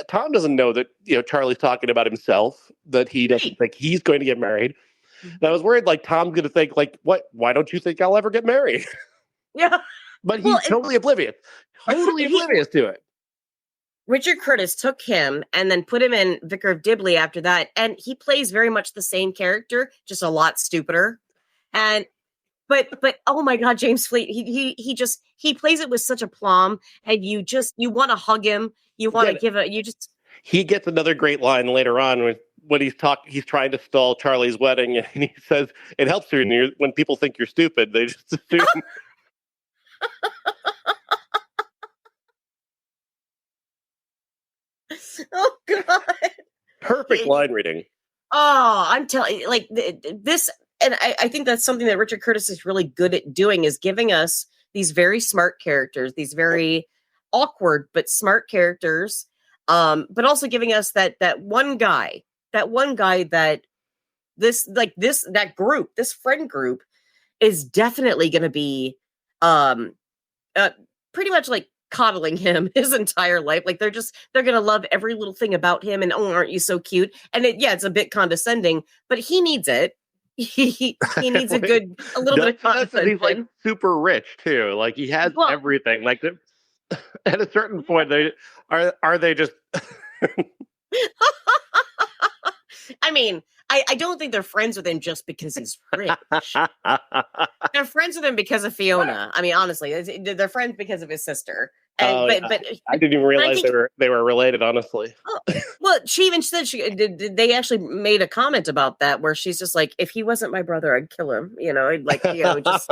Tom doesn't know that Charlie's talking about himself, that he doesn't think he's going to get married. And I was worried like Tom's going to think like, what? Why don't you think I'll ever get married? Yeah. But he's totally oblivious. Totally oblivious to it. Richard Curtis took him and then put him in Vicar of Dibley after that. And he plays very much the same character, just a lot stupider. But oh my God, James Fleet, he plays it with such aplomb, and you want to hug him. You want to He gets another great line later on when he's trying to stall Charlie's wedding, and he says, it helps you when people think you're stupid, they just assume. Oh God! Perfect line reading. Oh, I'm telling you, like this, and I think that's something that Richard Curtis is really good at doing, is giving us these very smart characters, these very awkward but smart characters, but also giving us that one guy that that group, this friend group, is definitely going to be pretty much like coddling him his entire life. Like they're going to love every little thing about him, and aren't you so cute? And it's a bit condescending, but he needs it. He needs a little bit of condescension. He's like super rich too. Like he has everything. Like at a certain point, they are they just. I mean, I don't think they're friends with him just because he's rich. They're friends with him because of Fiona. I mean, honestly, they're friends because of his sister. But I didn't even realize they were related. Honestly, well, she even said they actually made a comment about that, where she's just like, if he wasn't my brother, I'd kill him. Just.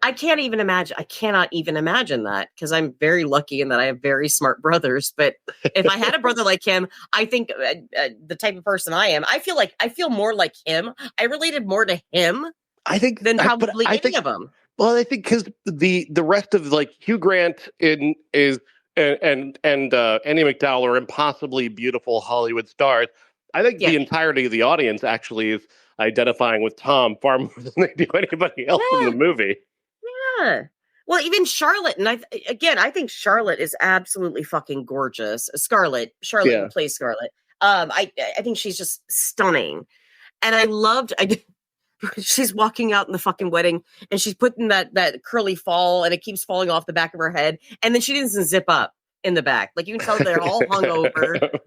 I can't even imagine. I cannot even imagine that, because I'm very lucky in that I have very smart brothers. But if I had a brother like him, I think the type of person I am, I feel more like him. I related more to him. I think than probably any of them. Well, I think because the rest of like Hugh Grant is and Andie MacDowell are impossibly beautiful Hollywood stars. I think Yeah. the entirety of the audience actually is identifying with Tom far more than they do anybody else in the Yeah. movie. Yeah. Well, even Charlotte, and I think Charlotte is absolutely fucking gorgeous. Charlotte, Yeah. who plays Scarlett. I think she's just stunning, and she's walking out in the fucking wedding, and she's putting that curly fall, and it keeps falling off the back of her head, and then she doesn't zip up in the back. Like, you can tell they're all hungover,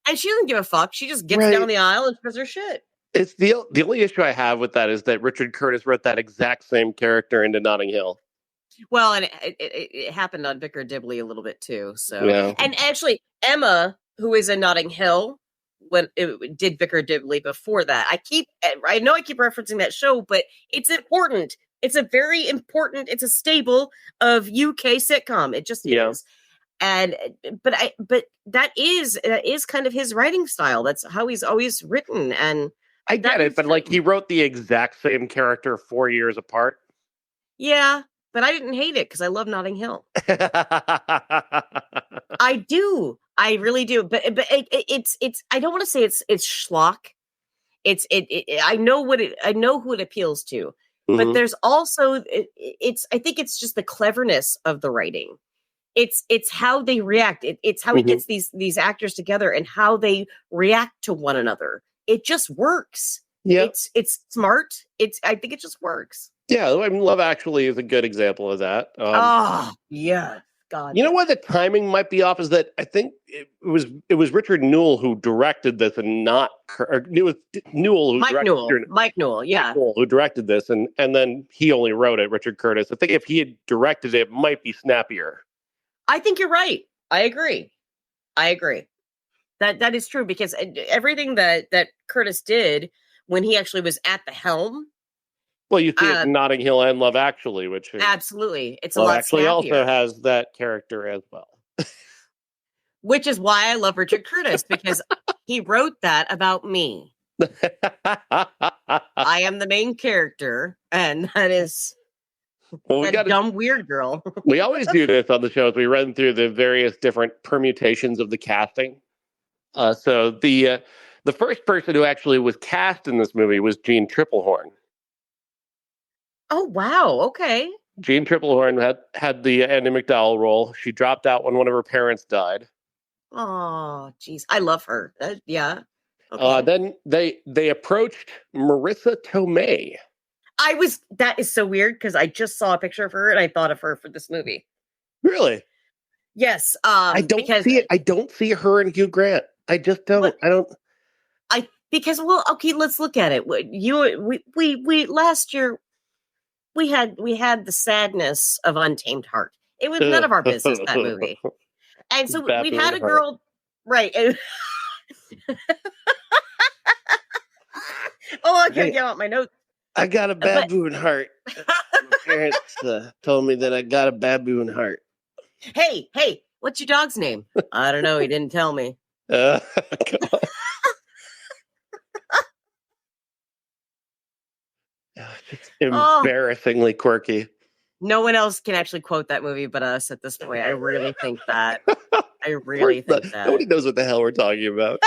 and she doesn't give a fuck. She just gets down the aisle and does her shit. It's the only issue I have with that is that Richard Curtis wrote that exact same character into Notting Hill. Well, and it happened on Vicar Dibley a little bit too. So, Yeah. And actually, Emma, who is in Notting Hill, when it did Vicar Dibley before that. I know I keep referencing that show, but it's important. It's a very important. It's a staple of UK sitcom. It just is. And but that is kind of his writing style. That's how he's always written. And I get it, but like he wrote the exact same character 4 years apart. Yeah. But I didn't hate it because I love Notting Hill. I do. I really do. But it's I don't want to say it's schlock. I know who it appeals to. Mm-hmm. But there's also I think it's just the cleverness of the writing. It's how they react. It's how he gets these actors together and how they react to one another. It just works. Yeah. It's smart. I think it just works. Yeah, I mean, Love Actually is a good example of that. Yeah, God. You know what the timing might be off is that I think it was Richard Newell who directed this, and not it was Newell who Mike Newell, yeah, Mike Newell who directed this, and then he only wrote it. Richard Curtis. I think if he had directed it might be snappier. I think you're right. I agree. That is true, because everything that Curtis did when he actually was at the helm. Well, you see it in Notting Hill and Love Actually, which is, absolutely, it's a lot actually snappier. Also has that character as well. Which is why I love Richard Curtis, because he wrote that about me. I am the main character, and that is dumb weird girl. We always do this on the shows. We run through the various different permutations of the casting. So the first person who actually was cast in this movie was Jean Triplehorn. Oh, wow. Okay. Jean Triplehorn had the Andie MacDowell role. She dropped out when one of her parents died. Oh, geez. I love her. Yeah. Okay. Then they approached Marissa Tomei. That is so weird, because I just saw a picture of her and I thought of her for this movie. Really? Yes. I don't see it. I don't see her and Hugh Grant. I just don't. Because okay, let's look at it. We last year we had the sadness of Untamed Heart. It was none of our business, that movie. And so we've had a girl, right? I gotta get out my notes. I got a baboon heart. My parents told me that I got a baboon heart. Hey, what's your dog's name? I don't know. He didn't tell me. It's embarrassingly quirky. No one else can actually quote that movie but us at this point. I really think that. Nobody knows what the hell we're talking about.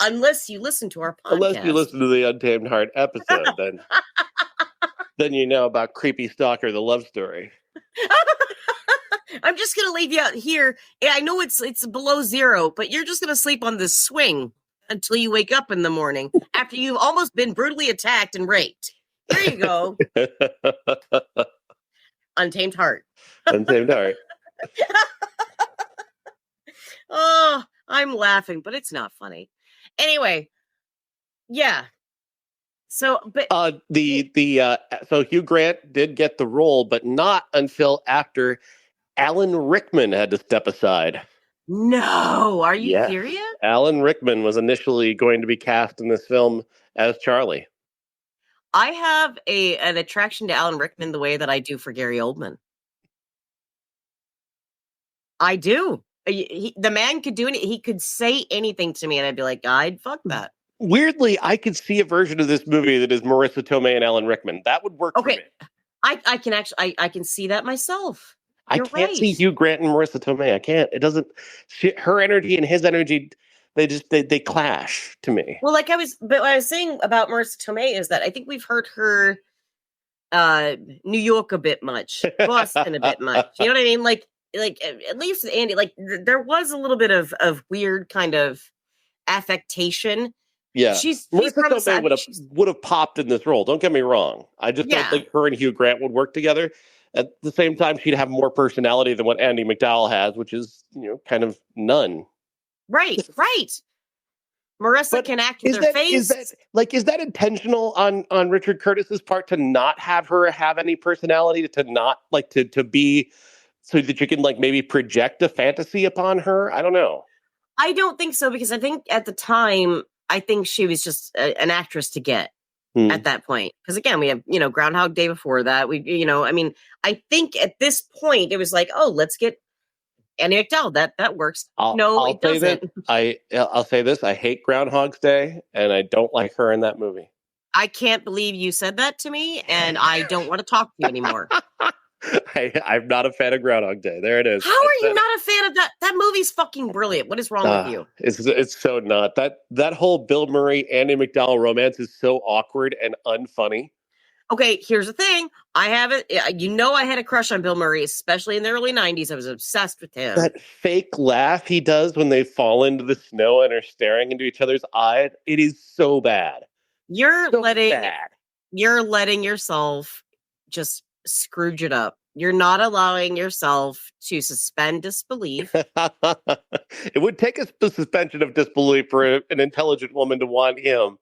Unless you listen to our podcast. Unless you listen to the Untamed Heart episode, then you know about Creepy Stalker, the love story. I'm just going to leave you out here. I know it's below zero, but you're just going to sleep on this swing until you wake up in the morning after you've almost been brutally attacked and raped. There you go. Untamed Heart. Untamed Heart. Oh, I'm laughing, but it's not funny. Anyway, yeah. So, but so Hugh Grant did get the role, but not until after Alan Rickman had to step aside. No, are you serious? Alan Rickman was initially going to be cast in this film as Charlie. I have an attraction to Alan Rickman the way that I do for Gary Oldman. I do. The man could do anything. He could say anything to me, and I'd be like, "I'd fuck that." Weirdly, I could see a version of this movie that is Marissa Tomei and Alan Rickman. That would work for me. I can actually I can see that myself. I You're can't see right. Hugh Grant and Marissa Tomei. I can't. It doesn't. Her energy and his energy, they clash to me. Well, but what I was saying about Marissa Tomei is that I think we've heard her New York a bit much, Boston a bit much. You know what I mean? Like at least with Andie, like there was a little bit of weird kind of affectation. Yeah, She's Marissa from the Tomei South. would have popped in this role. Don't get me wrong. I just don't Yeah, think her and Hugh Grant would work together. At the same time, she'd have more personality than what Andie MacDowell has, which is kind of none. right. Marissa can act with her face. Is that intentional on Richard Curtis's part to not have her have any personality, to not like to be so that you can like maybe project a fantasy upon her? I don't know. I don't think so, because I think at the time, I think she was just an actress to get at that point. Because again, we have, Groundhog Day before that. I mean, I think at this point it was like, oh, let's get Andie MacDowell. That works. It doesn't. I'll say this. I hate Groundhog's Day, and I don't like her in that movie. I can't believe you said that to me, and I don't want to talk to you anymore. I'm not a fan of Groundhog Day. There it is. How are you not a fan of that? That movie's fucking brilliant. What is wrong with you? It's so not. That whole Bill Murray, Andie MacDowell romance is so awkward and unfunny. Okay, here's the thing. I have it. I had a crush on Bill Murray, especially in the early 90s. I was obsessed with him. That fake laugh he does when they fall into the snow and are staring into each other's eyes. It is so bad. You're letting yourself just Scrooge it up. You're not allowing yourself to suspend disbelief. It would take a suspension of disbelief for an intelligent woman to want him.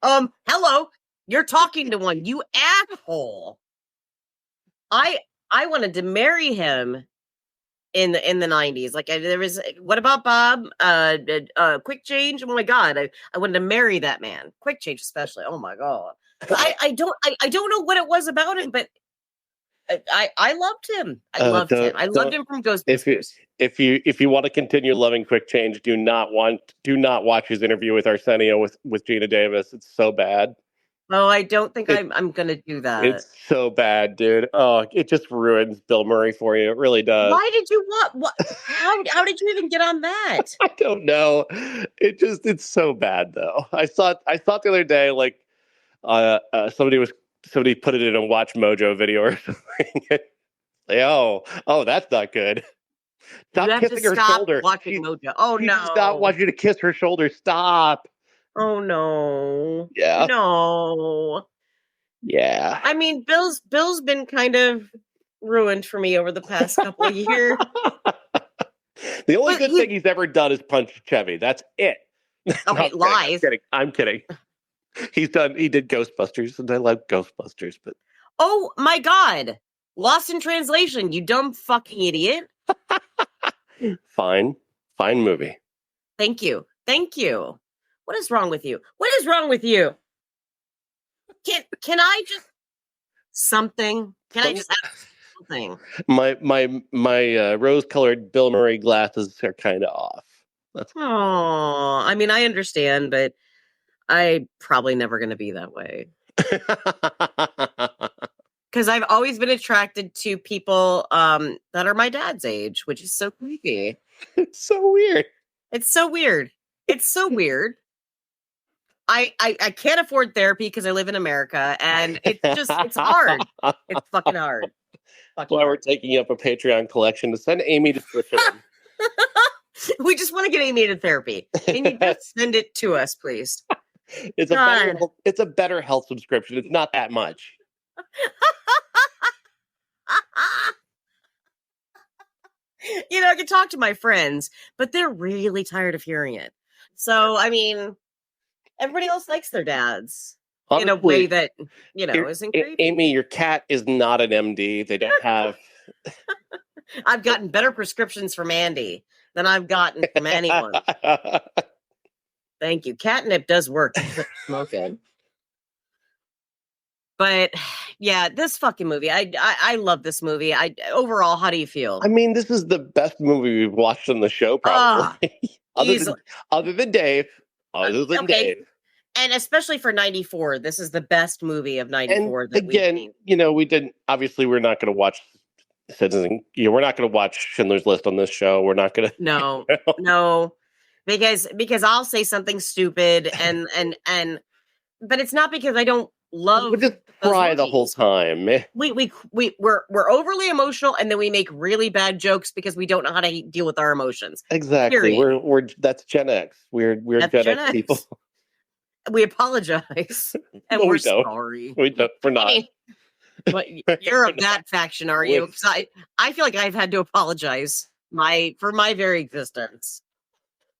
Hello, you're talking to one, you asshole. I wanted to marry him in the 90s. Like there was, what about Bob? Quick Change. Oh my God, I wanted to marry that man. Quick Change, especially. Oh my God. I don't know what it was about him, but I loved him. I loved him from Ghostbusters. If you want to continue loving Quick Change, do not watch his interview with Arsenio with Gina Davis. It's so bad. Oh, I don't think I'm gonna do that. It's so bad, dude. Oh, it just ruins Bill Murray for you. It really does. Why did you want? What? How did you even get on that? I don't know. It's so bad though. I thought the other day, like somebody put it in a Watch Mojo video or something. Like, oh, that's not good. Stop kissing her shoulder. Watching Mojo. Oh no! Stop watching you to kiss her shoulder. Stop. Oh no. Yeah. No. Yeah. I mean, Bill's been kind of ruined for me over the past couple of years. The only good thing he's ever done is punch Chevy. That's it. Okay, lies. I'm kidding. He did Ghostbusters, and I like Ghostbusters, but oh my God. Lost in Translation, you dumb fucking idiot. Fine movie. Thank you. What is wrong with you? Can I just something? Can I just have something? My rose-colored Bill Murray glasses are kind of off. Oh, I mean, I understand, but I'm probably never going to be that way. Because I've always been attracted to people that are my dad's age, which is so creepy. It's so weird. I can't afford therapy because I live in America, and it's hard. It's fucking hard. That's why we're taking up a Patreon collection to send Amy to Switzerland. We just want to get Amy to therapy. Can you just send it to us, please? It's a better health subscription. It's not that much. I can talk to my friends, but they're really tired of hearing it. So, I mean, everybody else likes their dads. Honestly, in a way that, isn't creepy. Amy, your cat is not an MD. They don't have... I've gotten better prescriptions from Andie than I've gotten from anyone. Thank you. Catnip does work. Smoking. But yeah, this fucking movie. I love this movie. Overall, how do you feel? I mean, this is the best movie we've watched on the show, probably. Other than Dave. Dave. And especially for 94, this is the best movie of 94 And that we've again, seen. we didn't, obviously we're not going to watch Citizen, we're not going to watch Schindler's List on this show. We're not going to. No, no, because I'll say something stupid but it's not because I don't love. We'll just cry the whole time. We're overly emotional, and then we make really bad jokes because we don't know how to deal with our emotions. Exactly. Period. We're that's Gen X. We're Gen X people. We apologize, and we're sorry. We're not. But you're of that faction, are you? Because I feel like I've had to apologize for my very existence.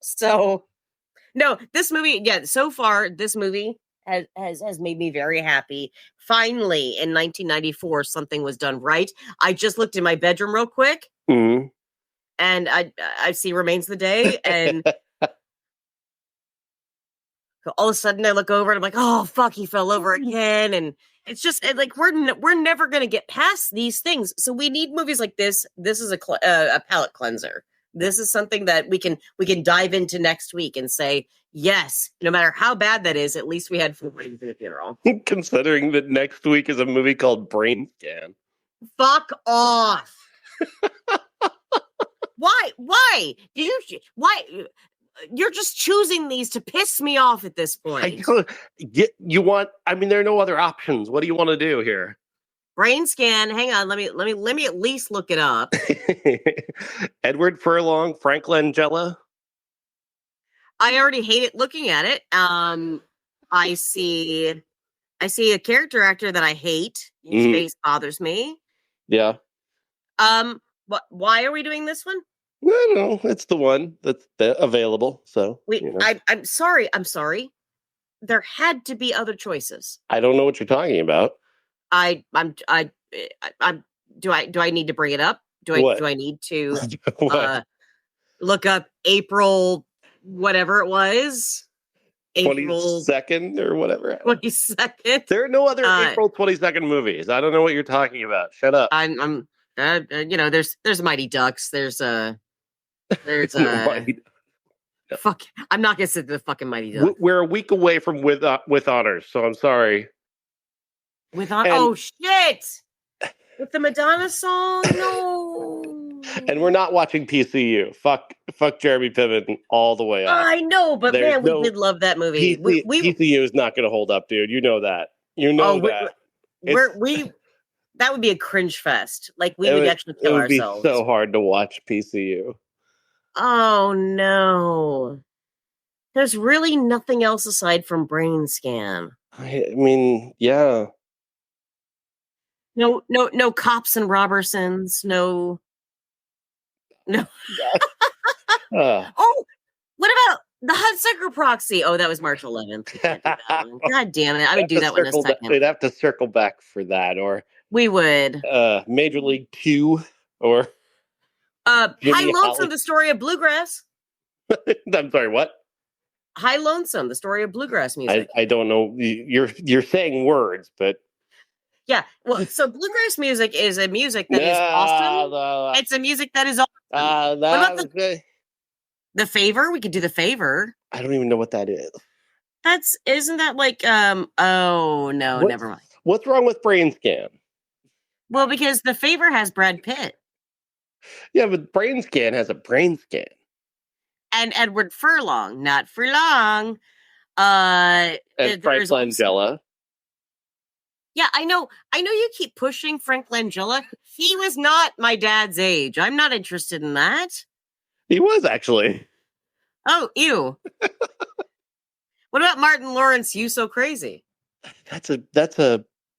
So, no, this movie, so far, this movie has made me very happy. Finally, in 1994, something was done right. I just looked in my bedroom real quick, and I see Remains the Day, and all of a sudden I look over and I'm like, oh, fuck, he fell over again. And it's just like, we're never going to get past these things. So we need movies like this. This is a palate cleanser. This is something that we can dive into next week and say, yes, no matter how bad that is, at least we had food for the funeral. Considering that next week is a movie called Brain Scan. Fuck off. Why? Why? You're just choosing these to piss me off at this point. There are no other options. What do you want to do here? Brain Scan. Hang on. Let me at least look it up. Edward Furlong, Frank Langella. I already hate it looking at it. I see a character actor that I hate. His face bothers me. Yeah. Why are we doing this one? I don't know. It's the one that's available. So I'm sorry. There had to be other choices. I don't know what you're talking about. Do I need to bring it up? Do I need to look up April, whatever it was? April 22nd or whatever. 22nd. There are no other April 22nd movies. I don't know what you're talking about. Shut up. There's Mighty Ducks. There's fuck. I'm not gonna sit to the fucking Mighty Ducks. We're a week away from with honors, so I'm sorry. Oh shit! With the Madonna song, no. And we're not watching PCU. Fuck Jeremy Piven all the way up. I know, but we did love that movie. PCU is not going to hold up, dude. You know that. That. That would be a cringe fest. Like we would actually kill ourselves. It would be so hard to watch PCU. Oh no. There's really nothing else aside from Brain Scan. I mean, yeah. No Cops and Robertsons. No. Oh, what about the Hudsucker Proxy? Oh, that was March 11th. God damn it! I would do that one in a second. We'd have to circle back for that, or we would. Major League 2, or High Lonesome, the story of bluegrass. I'm sorry, what? High Lonesome, the story of bluegrass music. I don't know. You're saying words, but yeah. Well, so bluegrass music is a music that is awesome. It's a music that is awesome. What about the Favor? We could do The Favor. I don't even know what that is. Isn't that like oh no, never mind. What's wrong with Brain Scan? Well, because The Favor has Brad Pitt. Yeah, but Brain Scan has a brain scan. And Edward Furlong, not Furlong. And Frank Langella. Yeah, I know you keep pushing Frank Langella. He was not my dad's age. I'm not interested in that. He was actually. Oh, ew. What about Martin Lawrence? You So Crazy? That's a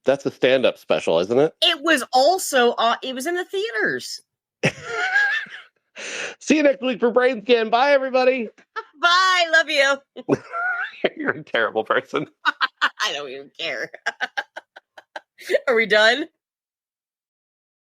stand-up special, isn't it? It was also it was in the theaters. See you next week for Brain Scan. Bye, everybody. Bye. Love you. You're a terrible person. I don't even care. Are we done?